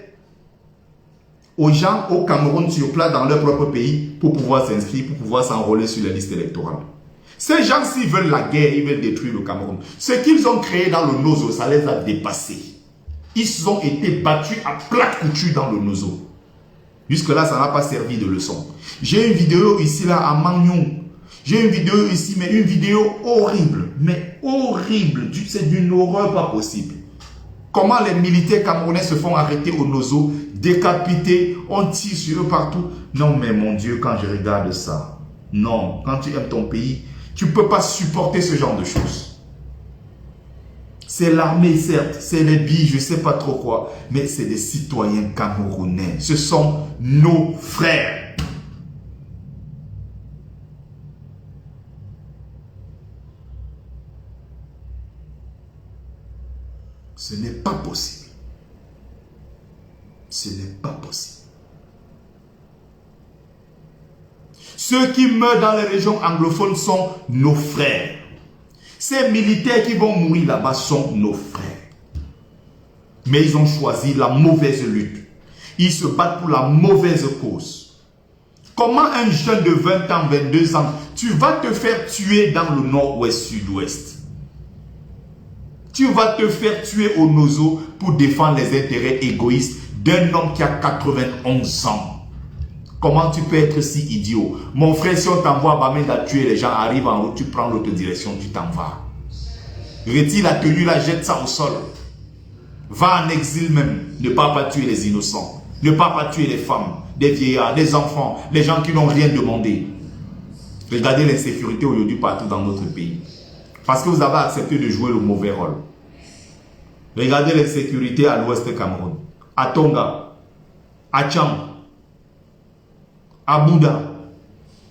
aux gens au Cameroun sur place dans leur propre pays pour pouvoir s'inscrire, pour pouvoir s'enrôler sur les listes électorales. Ces gens, s'ils veulent la guerre, ils veulent détruire le Cameroun. Ce qu'ils ont créé dans le Nozo, ça les a dépassés. Ils ont été battus à plate couture dans le Nozo. Jusque-là, ça n'a pas servi de leçon. J'ai une vidéo ici, là, à Magnon. J'ai une vidéo ici, mais une vidéo horrible. Mais horrible. C'est d'une horreur pas possible. Comment les militaires camerounais se font arrêter au Nozo, décapités, on tire sur eux partout. Non, mais mon Dieu, quand je regarde ça, non, quand tu aimes ton pays, tu ne peux pas supporter ce genre de choses. C'est l'armée, certes, c'est les billes, je ne sais pas trop quoi, mais c'est des citoyens camerounais. Ce sont nos frères. Ce n'est pas possible. Ce n'est pas possible. Ceux qui meurent dans les régions anglophones sont nos frères. Ces militaires qui vont mourir là-bas sont nos frères. Mais ils ont choisi la mauvaise lutte. Ils se battent pour la mauvaise cause. Comment un jeune de 20 ans, 22 ans, tu vas te faire tuer dans le nord-ouest, sud-ouest? Tu vas te faire tuer au Nozo pour défendre les intérêts égoïstes d'un homme qui a 91 ans. Comment tu peux être si idiot? Mon frère, si on t'envoie à Bamenda tuer les gens, arrive en route, tu prends l'autre direction, tu t'en vas. Retire la tenue, la jette ça au sol. Va en exil même. Ne pas tuer les innocents. Ne pas tuer les femmes, des vieillards, des enfants, les gens qui n'ont rien demandé. Regardez l'insécurité aujourd'hui partout dans notre pays. Parce que vous avez accepté de jouer le mauvais rôle. Regardez l'insécurité à l'ouest du Cameroun, à Tonga, à Tchang, à Bouddha.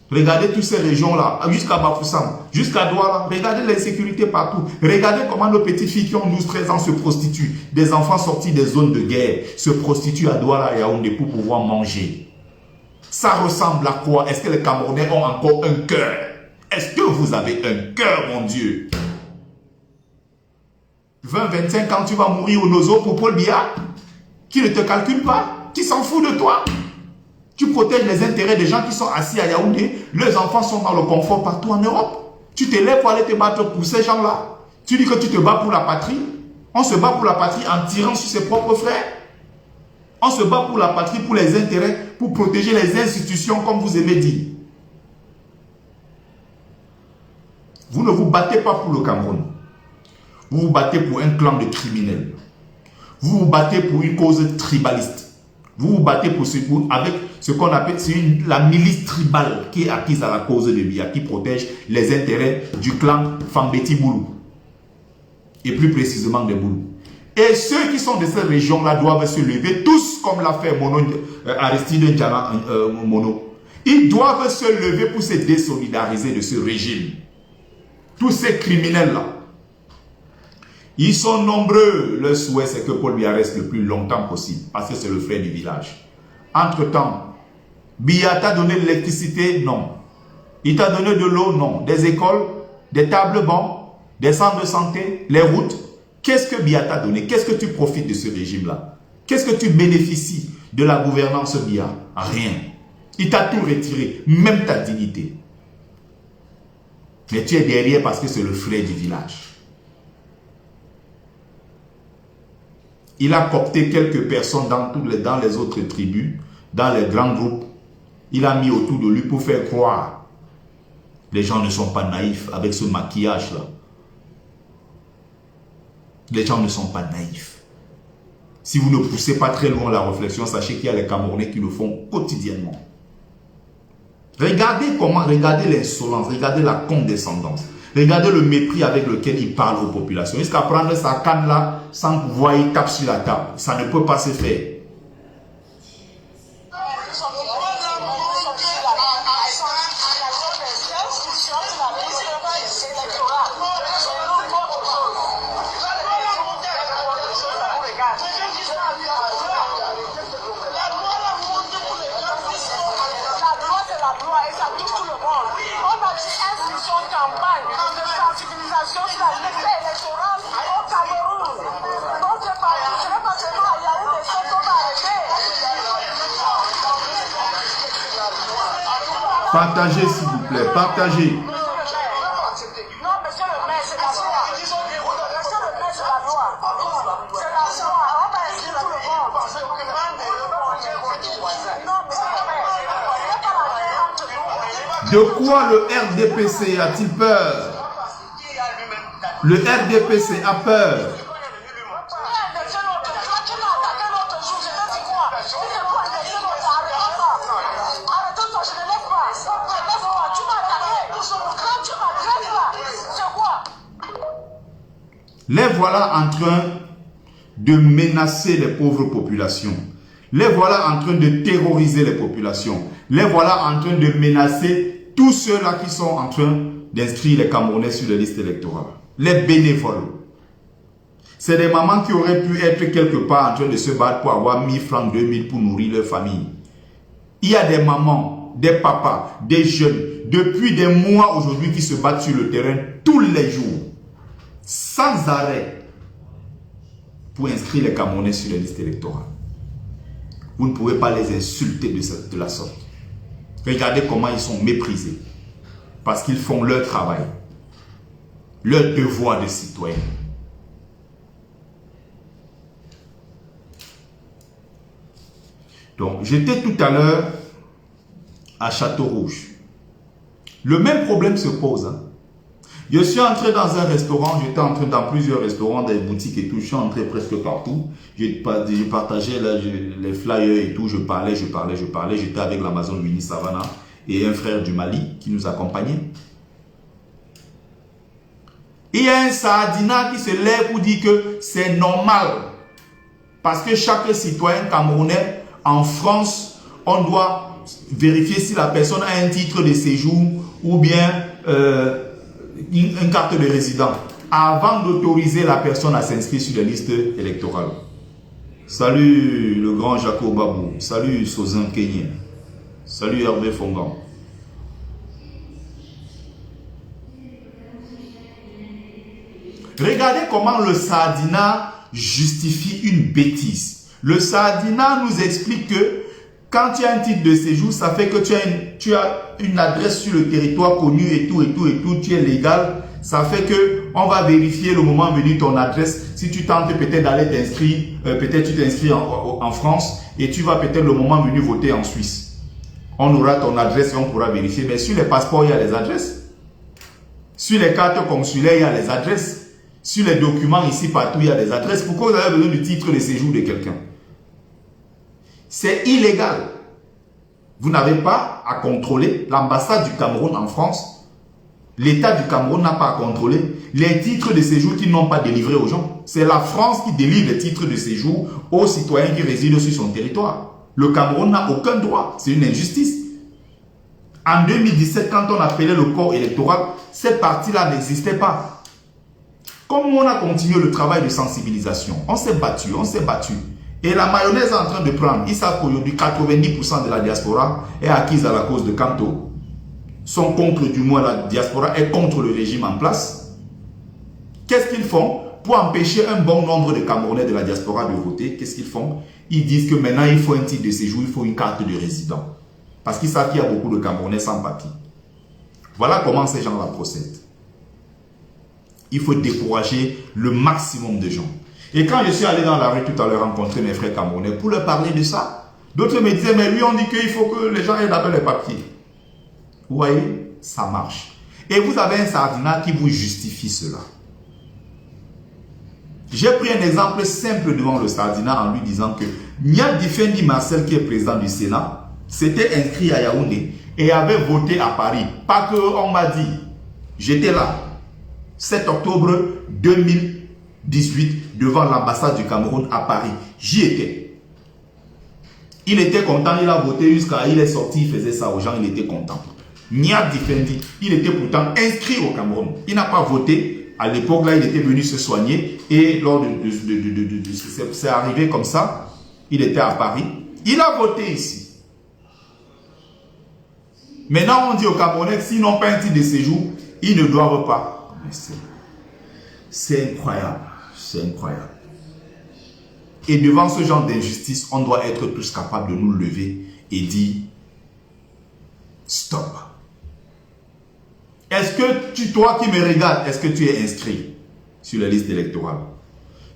Regardez toutes ces régions-là, jusqu'à Bafoussam, jusqu'à Douala. Regardez l'insécurité partout. Regardez comment nos petites filles qui ont 12-13 ans se prostituent. Des enfants sortis des zones de guerre se prostituent à Douala et à Yaoundé pour pouvoir manger. Ça ressemble à quoi? Est-ce que les Camerounais ont encore un cœur? Est-ce que vous avez un cœur, mon Dieu? 20-25 ans, tu vas mourir au nozo pour Paul Biya, qui ne te calcule pas, qui s'en fout de toi. Tu protèges les intérêts des gens qui sont assis à Yaoundé. Leurs enfants sont dans le confort partout en Europe. Tu te lèves pour aller te battre pour ces gens-là. Tu dis que tu te bats pour la patrie. On se bat pour la patrie en tirant sur ses propres frères. On se bat pour la patrie, pour les intérêts, pour protéger les institutions, comme vous aimez dire. Vous ne vous battez pas pour le Cameroun. Vous vous battez pour un clan de criminels. Vous vous battez pour une cause tribaliste. Vous vous battez pour avec ce qu'on appelle la milice tribale qui est acquise à la cause de Biya, qui protège les intérêts du clan Fambeti Boulou. Et plus précisément des Boulou. Et ceux qui sont de ces régions-là doivent se lever, tous comme l'a fait Aristide Ndiaga Mono. Ils doivent se lever pour se désolidariser de ce régime. Tous ces criminels-là. Ils sont nombreux. Leur souhait, c'est que Paul Biya reste le plus longtemps possible. Parce que c'est le frère du village. Entre-temps, Biya t'a donné de l'électricité? Non. Il t'a donné de l'eau? Non. Des écoles? Des tables bancs? Des centres de santé? Les routes? Qu'est-ce que Biya t'a donné? Qu'est-ce que tu profites de ce régime-là? Qu'est-ce que tu bénéficies de la gouvernance Biya? Rien. Il t'a tout retiré. Même ta dignité. Mais tu es derrière parce que c'est le frère du village. Il a coopté quelques personnes dans les autres tribus, dans les grands groupes. Il a mis autour de lui pour faire croire. Les gens ne sont pas naïfs avec ce maquillage-là. Les gens ne sont pas naïfs. Si vous ne poussez pas très loin la réflexion, sachez qu'il y a les Camerounais qui le font quotidiennement. Regardez l'insolence, regardez la condescendance. Regardez le mépris avec lequel il parle aux populations. Jusqu'à prendre sa canne là, sans pouvoir y taper sur la table. Ça ne peut pas se faire. Partagez s'il vous plaît, partagez. Non, monsieur le maire, c'est la loi. Monsieur le maire, c'est la loi. C'est la loi. On va essayer tout le monde. Non, monsieur le maire, de quoi le RDPC a-t-il peur? Le RDPC a peur. Les voilà en train de menacer les pauvres populations. Les voilà en train de terroriser les populations. Les voilà en train de menacer tous ceux-là qui sont en train d'inscrire les Camerounais sur les listes électorales. Les bénévoles. C'est des mamans qui auraient pu être quelque part en train de se battre pour avoir 1000 francs, 2000 pour nourrir leur famille. Il y a des mamans, des papas, des jeunes, depuis des mois aujourd'hui qui se battent sur le terrain tous les jours. Sans arrêt pour inscrire les Camerounais sur les listes électorales. Vous ne pouvez pas les insulter de la sorte. Regardez comment ils sont méprisés. Parce qu'ils font leur travail. Leur devoir de citoyen. Donc, j'étais tout à l'heure à Château-Rouge. Le même problème se pose. Hein. Je suis entré dans un restaurant, j'étais entré dans plusieurs restaurants, des boutiques et tout, je suis entré presque partout. J'ai partagé là, les flyers et tout, je parlais, j'étais avec l'Amazon Winnie Savannah et un frère du Mali qui nous accompagnait. Il y a un Saadina qui se lève pour dire que c'est normal. Parce que chaque citoyen camerounais en France, on doit vérifier si la personne a un titre de séjour ou bien une carte de résident avant d'autoriser la personne à s'inscrire sur les listes électorales. Salut le grand Jacob Babou, salut Sozan Kenyen, salut Hervé Fongan. Regardez comment le Saadina justifie une bêtise. Le Saadina nous explique que quand tu as un titre de séjour, ça fait que tu as une adresse sur le territoire connue et tout, tu es légal. Ça fait que on va vérifier le moment venu ton adresse. Si tu tentes peut-être d'aller t'inscrire, peut-être tu t'inscris en France et tu vas peut-être le moment venu voter en Suisse. On aura ton adresse et on pourra vérifier. Mais sur les passeports, il y a les adresses. Sur les cartes consulaires, il y a les adresses. Sur les documents ici, partout, il y a des adresses. Pourquoi vous avez besoin du titre de séjour de quelqu'un? C'est illégal. Vous n'avez pas à contrôler l'ambassade du Cameroun en France. L'État du Cameroun n'a pas à contrôler les titres de séjour qu'ils n'ont pas délivrés aux gens. C'est la France qui délivre les titres de séjour aux citoyens qui résident sur son territoire. Le Cameroun n'a aucun droit. C'est une injustice. En 2017, quand on appelait le corps électoral, cette partie-là n'existait pas. Comme on a continué le travail de sensibilisation, on s'est battu. Et la mayonnaise est en train de prendre. Ils savent qu'aujourd'hui, 90% de la diaspora est acquise à la cause de Kamto. Sont contre, du moins la diaspora est contre le régime en place. Qu'est-ce qu'ils font pour empêcher un bon nombre de Camerounais de la diaspora de voter? Qu'est-ce qu'ils font? Ils disent que maintenant il faut un titre de séjour, il faut une carte de résident. Parce qu'ils savent qu'il y a beaucoup de Camerounais sans papier. Voilà comment ces gens-là procèdent. Il faut décourager le maximum de gens. Et quand je suis allé dans la rue tout à l'heure rencontrer mes frères camerounais pour leur parler de ça, d'autres me disaient, mais lui on dit qu'il faut que les gens aient d'abord les papiers. Vous voyez, ça marche. Et vous avez un Saadina qui vous justifie cela. J'ai pris un exemple simple devant le Saadina en lui disant que Nia Difendi Marcel, qui est président du Sénat, s'était inscrit à Yaoundé et avait voté à Paris. Pas qu'on m'a dit, j'étais là. 7 octobre 2018 devant l'ambassade du Cameroun à Paris. J'y étais. Il était content, il a voté jusqu'à... Il est sorti, il faisait ça aux gens, il était content. Nia Difendi, il était pourtant inscrit au Cameroun. Il n'a pas voté. À l'époque, là, il était venu se soigner. Et lors c'est arrivé comme ça. Il était à Paris. Il a voté ici. Maintenant, on dit aux Camerounais, s'ils n'ont pas un titre de séjour, ils ne doivent pas. C'est incroyable, c'est incroyable. Et devant ce genre d'injustice, on doit être tous capables de nous lever et dire stop. Est-ce que toi qui me regardes, est-ce que tu es inscrit sur la liste électorale?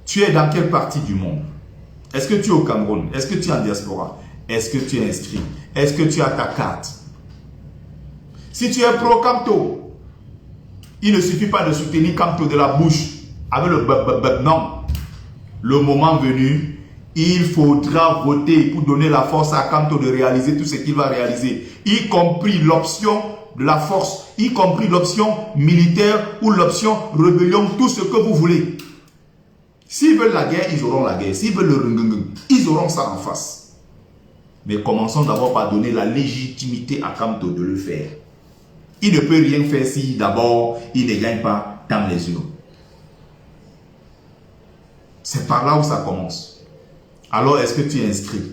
Tu es dans quelle partie du monde? Est-ce que tu es au Cameroun? Est-ce que tu es en diaspora? Est-ce que tu es inscrit? Est-ce que tu as ta carte? Si tu es pro-Kamto, il ne suffit pas de soutenir Kamto de la bouche avec le non. Le moment venu, il faudra voter pour donner la force à Kamto de réaliser tout ce qu'il va réaliser, y compris l'option de la force, y compris l'option militaire ou l'option rébellion, tout ce que vous voulez. S'ils veulent la guerre, ils auront la guerre. S'ils veulent le rungungung, ils auront ça en face. Mais commençons d'abord par donner la légitimité à Kamto de le faire. Il ne peut rien faire si d'abord il ne gagne pas dans les urnes. C'est par là où ça commence. Alors est-ce que tu es inscrit?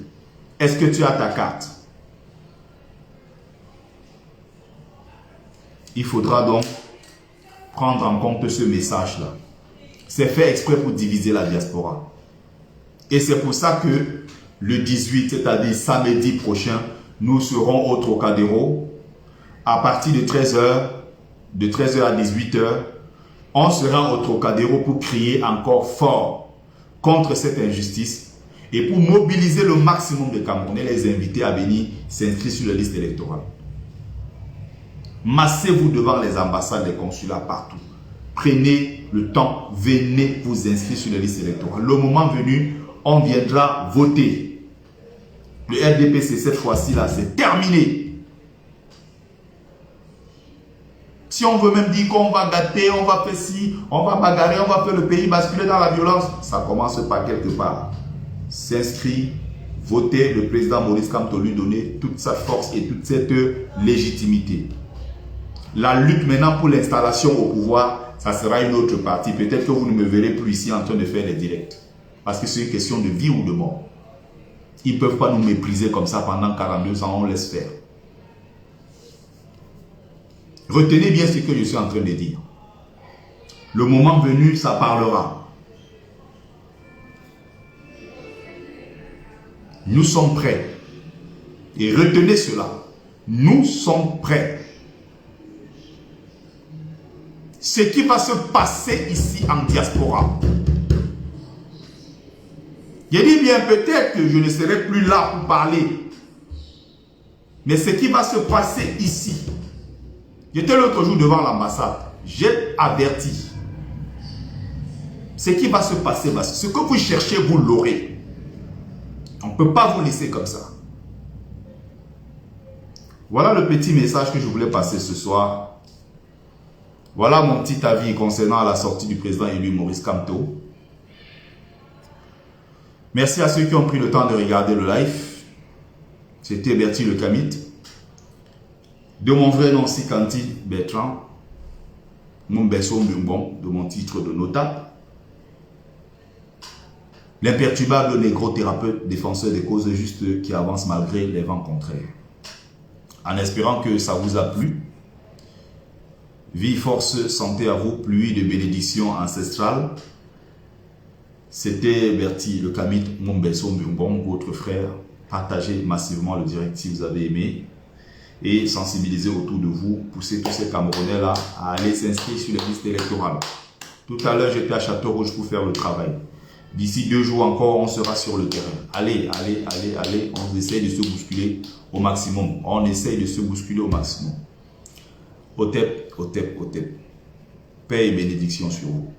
Est-ce que tu as ta carte? Il faudra donc prendre en compte ce message-là. C'est fait exprès pour diviser la diaspora. Et c'est pour ça que le 18, c'est-à-dire samedi prochain, nous serons au Trocadéro. À partir de 13h à 18h, on sera au Trocadéro pour crier encore fort contre cette injustice et pour mobiliser le maximum de Camerounais, les inviter à venir s'inscrire sur la liste électorale. Massez-vous devant les ambassades, les consulats partout. Prenez le temps, venez vous inscrire sur les listes électorales. Le moment venu, on viendra voter. Le RDPC, cette fois-ci, là, c'est terminé. Si on veut même dire qu'on va gâter, on va faire ci, on va bagarrer, on va faire le pays basculer dans la violence, ça commence par quelque part. S'inscrire, voter le président Maurice Kamto, lui donner toute sa force et toute cette légitimité. La lutte maintenant pour l'installation au pouvoir, ça sera une autre partie. Peut-être que vous ne me verrez plus ici en train de faire les directs. Parce que c'est une question de vie ou de mort. Ils ne peuvent pas nous mépriser comme ça pendant 42 ans, on laisse faire. Retenez bien ce que je suis en train de dire. Le moment venu, ça parlera. Nous sommes prêts. Et retenez cela. Nous sommes prêts. Ce qui va se passer ici en diaspora. Je dis bien peut-être que je ne serai plus là pour parler. Mais ce qui va se passer ici. J'étais l'autre jour devant l'ambassade. J'ai averti. Ce qui va se passer, ce que vous cherchez, vous l'aurez. On ne peut pas vous laisser comme ça. Voilà le petit message que je voulais passer ce soir. Voilà mon petit avis concernant la sortie du président élu Maurice Kamto. Merci à ceux qui ont pris le temps de regarder le live. C'était Bertie Le Kamit. De mon vrai nom, Sikanti Bertrand. Mumbeso Mbumbon, de mon titre de nota. L'imperturbable négro-thérapeute, défenseur des causes justes qui avance malgré les vents contraires. En espérant que ça vous a plu. Vie, force, santé à vous, pluie de bénédictions ancestrales. C'était Bertie Le Kamit Mumbeso Mbumbon, votre frère. Partagez massivement le direct si vous avez aimé. Et sensibilisez autour de vous, poussez tous ces Camerounais-là à aller s'inscrire sur les listes électorales. Tout à l'heure, j'étais à Château-Rouge pour faire le travail. D'ici 2 jours encore, on sera sur le terrain. Allez, on essaye de se bousculer au maximum. On essaye de se bousculer au maximum. Otep. Paix et bénédiction sur vous.